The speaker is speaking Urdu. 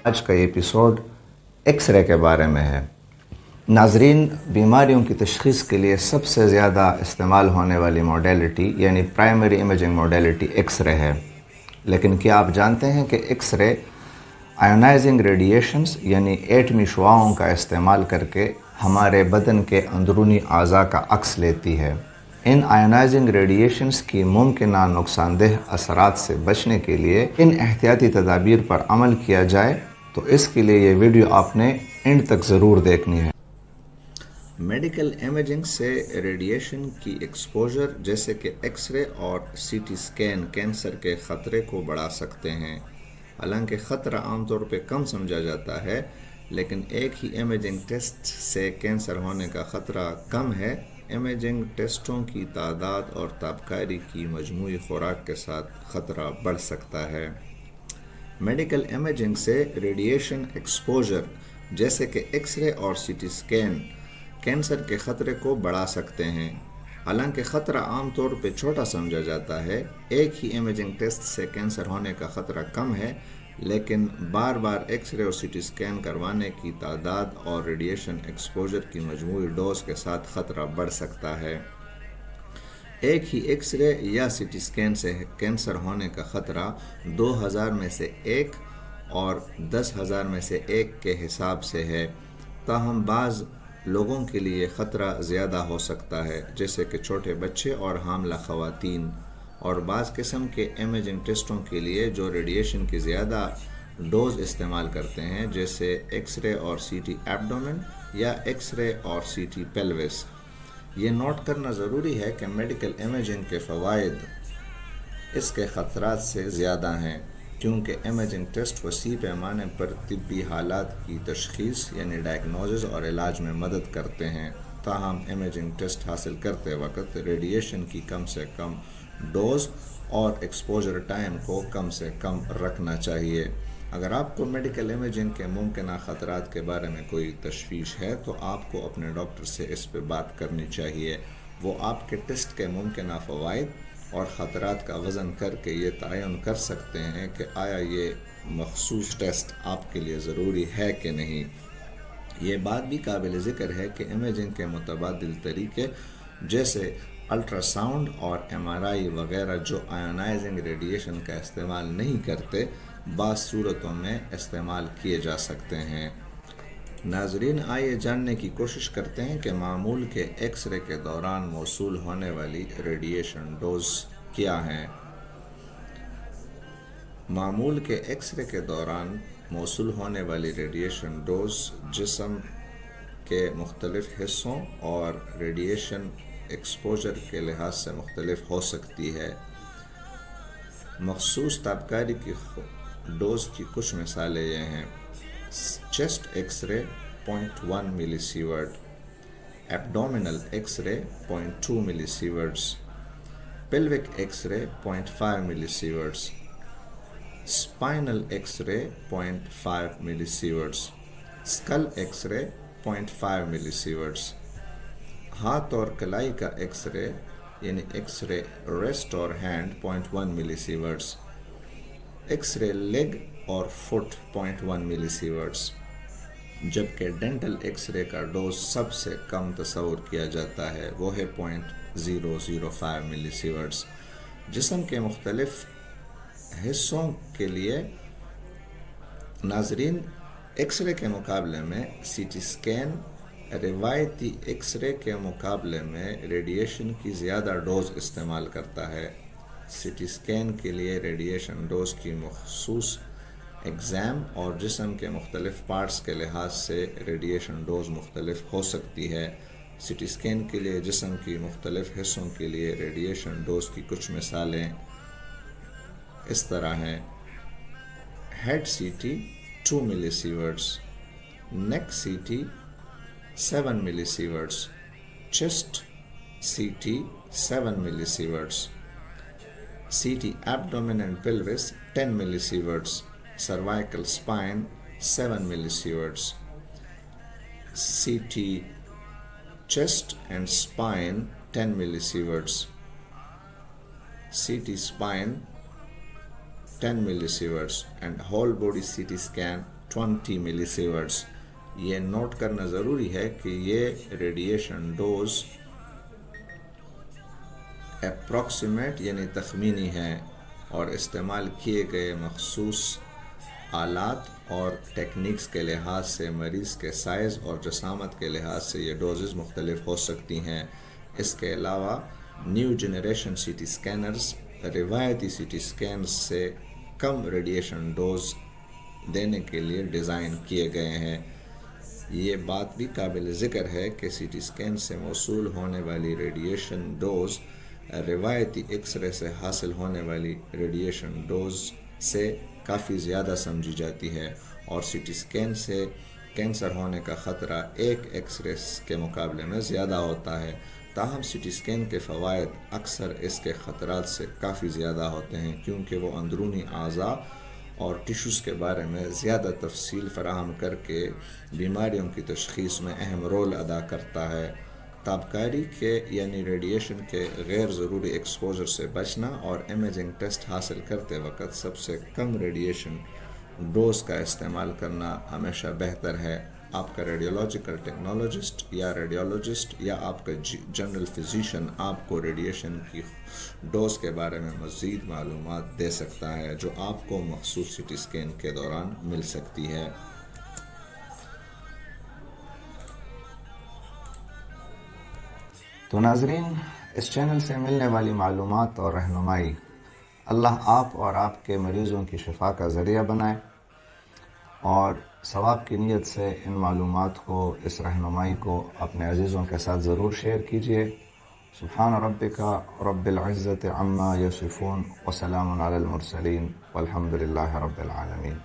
آج کا ایپیسوڈ ایکس رے کے بارے میں ہے۔ ناظرین، بیماریوں کی تشخیص کے لیے سب سے زیادہ استعمال ہونے والی موڈیلٹی یعنی primary imaging modality X ray ہے، لیکن کیا آپ جانتے ہیں کہ ایکس رے آئونائزنگ ریڈیشنز یعنی ایٹمی شعاؤں کا استعمال کر کے ہمارے بدن کے اندرونی اعضاء کا عکس لیتی ہے؟ ان آئونائزنگ ریڈیشنز کی ممکنہ نقصان دہ اثرات سے بچنے کے لیے ان احتیاطی تدابیر پر عمل کیا جائے تو اس کے لیے یہ ویڈیو آپ نے اینڈ تک ضرور دیکھنی ہے۔ میڈیکل امیجنگ سے ریڈیشن کی ایکسپوجر جیسے کہ ایکس رے اور سی ٹی سکین کینسر کے خطرے کو بڑھا سکتے ہیں۔ حالانکہ خطرہ عام طور پہ کم سمجھا جاتا ہے، لیکن ایک ہی امیجنگ ٹیسٹ سے کینسر ہونے کا خطرہ کم ہے۔ امیجنگ ٹیسٹوں کی تعداد اور تابکاری کی مجموعی خوراک کے ساتھ خطرہ بڑھ سکتا ہے۔ میڈیکل امیجنگ سے ریڈیشن ایکسپوجر جیسے کہ ایکس رے اور سی ٹی سکین کینسر کے خطرے کو بڑھا سکتے ہیں۔ حالانکہ خطرہ عام طور پہ چھوٹا سمجھا جاتا ہے، ایک ہی امیجنگ ٹیسٹ سے کینسر ہونے کا خطرہ کم ہے، لیکن بار بار ایکس رے اور سی ٹی سکین کروانے کی تعداد اور ریڈیشن ایکسپوجر کی مجموعی ڈوز کے ساتھ خطرہ بڑھ سکتا ہے۔ ایک ہی ایکس رے یا سی ٹی سکین سے کینسر ہونے کا خطرہ 2000 میں سے 1 اور 10,000 میں سے 1 کے حساب سے ہے، تاہم بعض لوگوں کے لیے خطرہ زیادہ ہو سکتا ہے، جیسے کہ چھوٹے بچے اور حاملہ خواتین، اور بعض قسم کے امیجنگ ٹیسٹوں کے لیے جو ریڈیشن کی زیادہ ڈوز استعمال کرتے ہیں، جیسے ایکس رے اور سی ٹی ایبڈومن یا ایکس رے اور سی ٹی پیلوس۔ یہ نوٹ کرنا ضروری ہے کہ میڈیکل امیجنگ کے فوائد اس کے خطرات سے زیادہ ہیں، کیونکہ امیجنگ ٹیسٹ وسیع پیمانے پر طبی حالات کی تشخیص یعنی ڈائگنوزس اور علاج میں مدد کرتے ہیں۔ تاہم امیجنگ ٹیسٹ حاصل کرتے وقت ریڈیشن کی کم سے کم ڈوز اور ایکسپوجر ٹائم کو کم سے کم رکھنا چاہیے۔ اگر آپ کو میڈیکل امیجنگ کے ممکنہ خطرات کے بارے میں کوئی تشویش ہے تو آپ کو اپنے ڈاکٹر سے اس پہ بات کرنی چاہیے۔ وہ آپ کے ٹیسٹ کے ممکنہ فوائد اور خطرات کا وزن کر کے یہ تعین کر سکتے ہیں کہ آیا یہ مخصوص ٹیسٹ آپ کے لیے ضروری ہے کہ نہیں۔ یہ بات بھی قابل ذکر ہے کہ امیجنگ کے متبادل طریقے جیسے الٹرا ساؤنڈ اور ایم آر آئی وغیرہ جو آئونائزنگ ریڈیشن کا استعمال نہیں کرتے، بعض صورتوں میں استعمال کیے جا سکتے ہیں۔ ناظرین، آئیے جاننے کی کوشش کرتے ہیں کہ معمول کے ایکس رے کے دوران موصول ہونے والی ریڈیشن ڈوز کیا ہیں۔ معمول کے ایکس رے کے دوران موصول ہونے والی ریڈیشن ڈوز جسم کے مختلف حصوں اور ریڈیشن ایکسپوجر کے لحاظ سے مختلف ہو سکتی ہے۔ مخصوص تابکاری کی ڈوز کی کچھ مثالیں یہ ہیں: چیسٹ ایکس رے 0.1 ملی سیورٹ، ایبڈومینل ایکس رے 0.2 ملی سیورٹس، پیلوک ایکس رے 0.5 ملی سیورٹس، اسپائنل ایکس رے 0.5 ملی سیورٹس، اسکل ایکس رے 0.5 ملی سیورٹس، ہاتھ اور کلائی کا ایکس رے یعنی ایکس رے ریسٹ اور ہینڈ 0.1 ملی سیورٹس، ایکس رے لیگ اور فٹ 0.1 ملی سیورٹس، جبکہ ڈینٹل ایکس رے کا ڈوز سب سے کم تصور کیا جاتا ہے، وہ ہے 0.005 ملی سیورٹس۔ جسم کے مختلف حصوں کے لیے ناظرین، ایکس رے کے مقابلے میں سی ٹی سکین روایتی ایکس رے کے مقابلے میں ریڈیشن کی زیادہ ڈوز استعمال کرتا ہے۔ سی ٹی سکین کے لیے ریڈیشن ڈوز کی مخصوص ایگزام اور جسم کے مختلف پارٹس کے لحاظ سے ریڈیشن ڈوز مختلف ہو سکتی ہے۔ سی ٹی سکین کے لیے جسم کی مختلف حصوں کے لیے ریڈیشن ڈوز کی کچھ مثالیں اس طرح ہیں: ہیڈ سی ٹی 2 ملی سیورٹس، نیک سی ٹی 7 ملی سیورٹس، chest C T 7 millisieverts, C T ایبڈومن and پیلوس 10 ملی سیورٹس، cervical spine 7 millisieverts, C T chest and spine 10 ملی سیورٹس، CT spine 10 millisieverts and whole body CT scan 20 ملی سیورٹس. یہ نوٹ کرنا ضروری ہے کہ یہ ریڈیشن ڈوز اپروکسیمیٹ یعنی تخمینی ہے اور استعمال کیے گئے مخصوص آلات اور ٹیکنیکس کے لحاظ سے مریض کے سائز اور جسامت کے لحاظ سے یہ ڈوزز مختلف ہو سکتی ہیں. اس کے علاوہ new generation C T scanners روایتی سی ٹی اسکینز سے کم ریڈیشن ڈوز دینے کے لیے ڈیزائن کیے گئے ہیں. یہ بات بھی قابل ذکر ہے کہ سی ٹی اسکین سے موصول ہونے والی ریڈیشن ڈوز روایتی ایکس رے سے حاصل ہونے والی ریڈیشن ڈوز سے کافی زیادہ سمجھی جاتی ہے اور سی ٹی اسکین سے کینسر ہونے کا خطرہ ایک ایکس رے کے مقابلے میں زیادہ ہوتا ہے. تاہم سی ٹی اسکین کے فوائد اکثر اس کے خطرات سے کافی زیادہ ہوتے ہیں کیونکہ وہ اندرونی اعضاء اور ٹیشوز کے بارے میں زیادہ تفصیل فراہم کر کے بیماریوں کی تشخیص میں اہم رول ادا کرتا ہے. تابکاری کے یعنی ریڈیشن کے غیر ضروری ایکسپوجر سے بچنا اور امیجنگ ٹیسٹ حاصل کرتے وقت سب سے کم ریڈیشن ڈوز کا استعمال کرنا ہمیشہ بہتر ہے. آپ کا ریڈیولوجیکل ٹیکنالوجسٹ یا ریڈیولوجسٹ یا آپ کا جنرل فزیشین آپ کو ریڈیشن کی ڈوز کے بارے میں مزید معلومات دے سکتا ہے جو آپ کو مخصوص سی ٹی اسکین کے دوران مل سکتی ہے. تو ناظرین، اس چینل سے ملنے والی معلومات اور رہنمائی اللہ آپ اور آپ کے مریضوں کی شفا کا ذریعہ بنائے، اور ثواب کی نیت سے ان معلومات کو، اس رہنمائی کو اپنے عزیزوں کے ساتھ ضرور شیئر کیجیے. سبحان ربک رب العزت عما یصفون وسلام علی المرسلین والحمد للہ رب العالمین.